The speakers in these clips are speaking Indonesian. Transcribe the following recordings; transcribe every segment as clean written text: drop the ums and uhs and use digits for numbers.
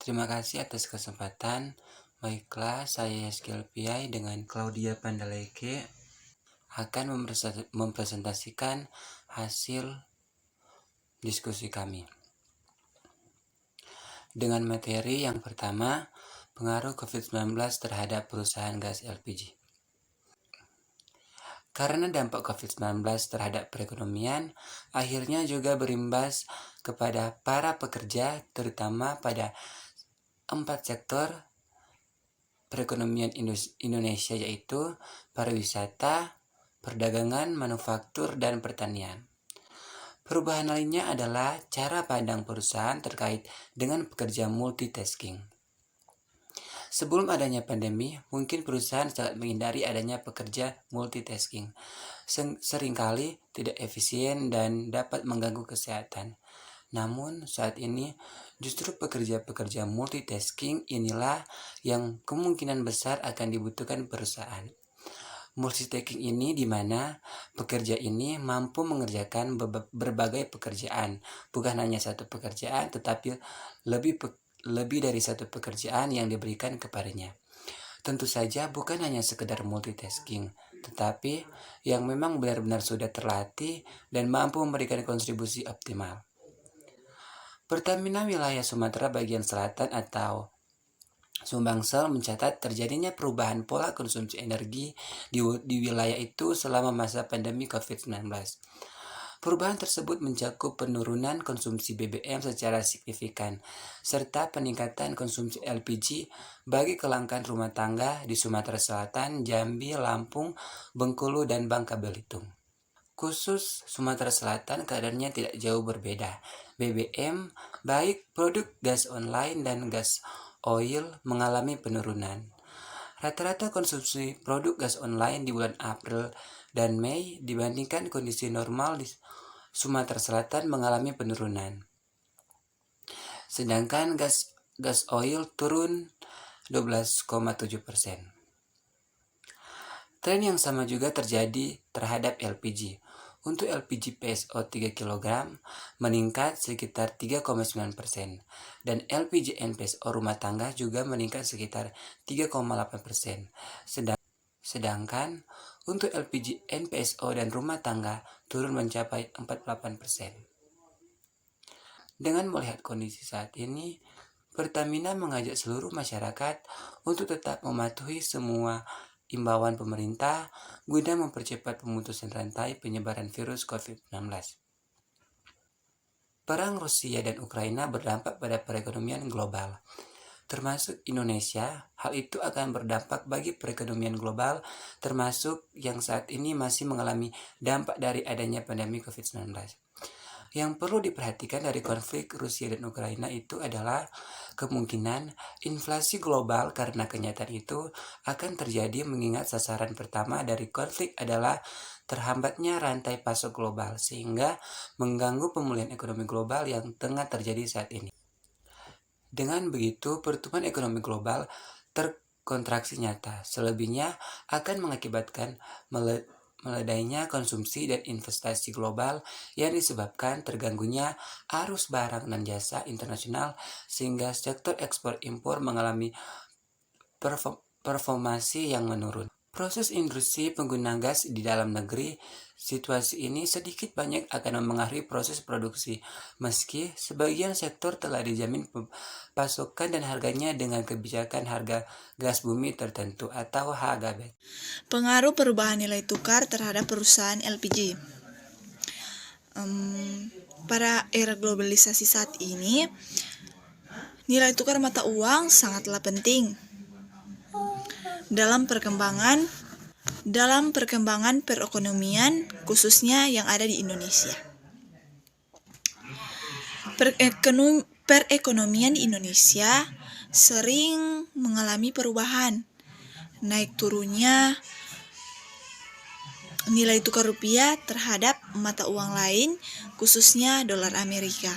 Terima kasih atas kesempatan. Baiklah, saya Yaskiel Piai dengan Claudia Pandaleke akan mempresentasikan hasil diskusi kami. Dengan materi yang pertama, pengaruh COVID-19 terhadap perusahaan gas LPG. Karena dampak COVID-19 terhadap perekonomian, akhirnya juga berimbas kepada para pekerja, terutama pada 4 sektor perekonomian Indonesia, yaitu pariwisata, perdagangan, manufaktur, dan pertanian. Perubahan lainnya adalah cara pandang perusahaan terkait dengan pekerja multitasking. Sebelum adanya pandemi, mungkin perusahaan sangat menghindari adanya pekerja multitasking. Seringkali tidak efisien dan dapat mengganggu kesehatan. Namun saat ini justru pekerja-pekerja multitasking inilah yang kemungkinan besar akan dibutuhkan perusahaan. Multitasking ini di mana pekerja ini mampu mengerjakan berbagai pekerjaan, bukan hanya satu pekerjaan tetapi lebih dari satu pekerjaan yang diberikan kepadanya. Tentu saja bukan hanya sekedar multitasking, tetapi yang memang benar-benar sudah terlatih dan mampu memberikan kontribusi optimal. Pertamina wilayah Sumatera bagian selatan atau Sumbangsel mencatat terjadinya perubahan pola konsumsi energi di wilayah itu selama masa pandemi COVID-19. Perubahan tersebut mencakup penurunan konsumsi BBM secara signifikan, serta peningkatan konsumsi LPG bagi kelangkaan rumah tangga di Sumatera Selatan, Jambi, Lampung, Bengkulu, dan Bangka Belitung. Khusus Sumatera Selatan kadarnya tidak jauh berbeda. BBM, baik produk gas online dan gas oil mengalami penurunan. Rata-rata konsumsi produk gas online di bulan April dan Mei dibandingkan kondisi normal di Sumatera Selatan mengalami penurunan. Sedangkan gas oil turun 12,7%. Tren yang sama juga terjadi terhadap LPG. Untuk LPG PSO 3 kg meningkat sekitar 3,9%, dan LPG NPSO rumah tangga juga meningkat sekitar 3,8%. Sedangkan untuk LPG NPSO dan rumah tangga turun mencapai 48%. Dengan melihat kondisi saat ini, Pertamina mengajak seluruh masyarakat untuk tetap mematuhi semua imbauan pemerintah guna mempercepat pemutusan rantai penyebaran virus COVID-19. Perang Rusia dan Ukraina berdampak pada perekonomian global, termasuk Indonesia. Hal itu akan berdampak bagi perekonomian global, termasuk yang saat ini masih mengalami dampak dari adanya pandemi COVID-19. Yang perlu diperhatikan dari konflik Rusia dan Ukraina itu adalah kemungkinan inflasi global, karena kenyataan itu akan terjadi mengingat sasaran pertama dari konflik adalah terhambatnya rantai pasok global, sehingga mengganggu pemulihan ekonomi global yang tengah terjadi saat ini. Dengan begitu, pertumbuhan ekonomi global terkontraksi nyata. Selebihnya akan mengakibatkan meledainya konsumsi dan investasi global yang disebabkan terganggunya arus barang dan jasa internasional, sehingga sektor ekspor impor mengalami performasi yang menurun. Proses industri pengguna gas di dalam negeri, situasi ini sedikit banyak akan memengaruhi proses produksi, meski sebagian sektor telah dijamin pasokan dan harganya dengan kebijakan harga gas bumi tertentu atau HGB. Pengaruh perubahan nilai tukar terhadap perusahaan LPG. Pada era globalisasi saat ini, nilai tukar mata uang sangatlah penting dalam perkembangan perekonomian, khususnya yang ada di Indonesia. Perekonomian di Indonesia sering mengalami perubahan, naik turunnya nilai tukar rupiah terhadap mata uang lain, khususnya dolar Amerika.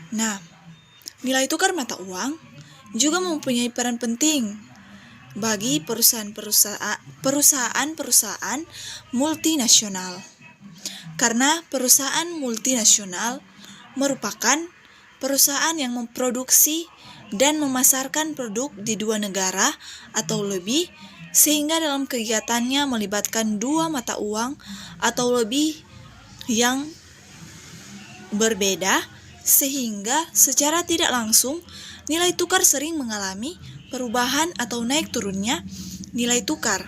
Nah, nilai tukar mata uang juga mempunyai peran penting bagi perusahaan-perusahaan multinasional, karena perusahaan multinasional merupakan perusahaan yang memproduksi dan memasarkan produk di dua negara atau lebih, sehingga dalam kegiatannya melibatkan dua mata uang atau lebih yang berbeda, sehingga secara tidak langsung nilai tukar sering mengalami perubahan atau naik turunnya nilai tukar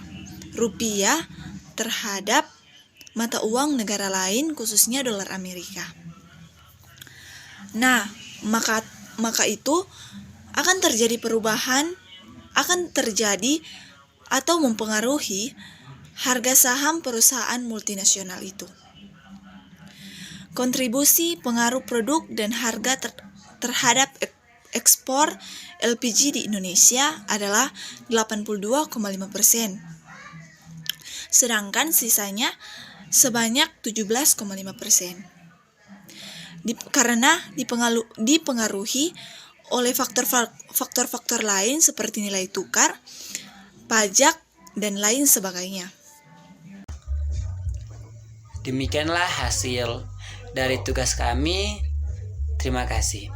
rupiah terhadap mata uang negara lain, khususnya dolar Amerika. Nah, maka itu akan terjadi atau mempengaruhi harga saham perusahaan multinasional itu. Kontribusi pengaruh produk dan harga terhadap ekspor LPG di Indonesia adalah 82,5%. Sedangkan sisanya sebanyak 17,5%. Karena dipengaruhi oleh faktor-faktor lain seperti nilai tukar, pajak, dan lain sebagainya. Demikianlah hasil dari tugas kami. Terima kasih.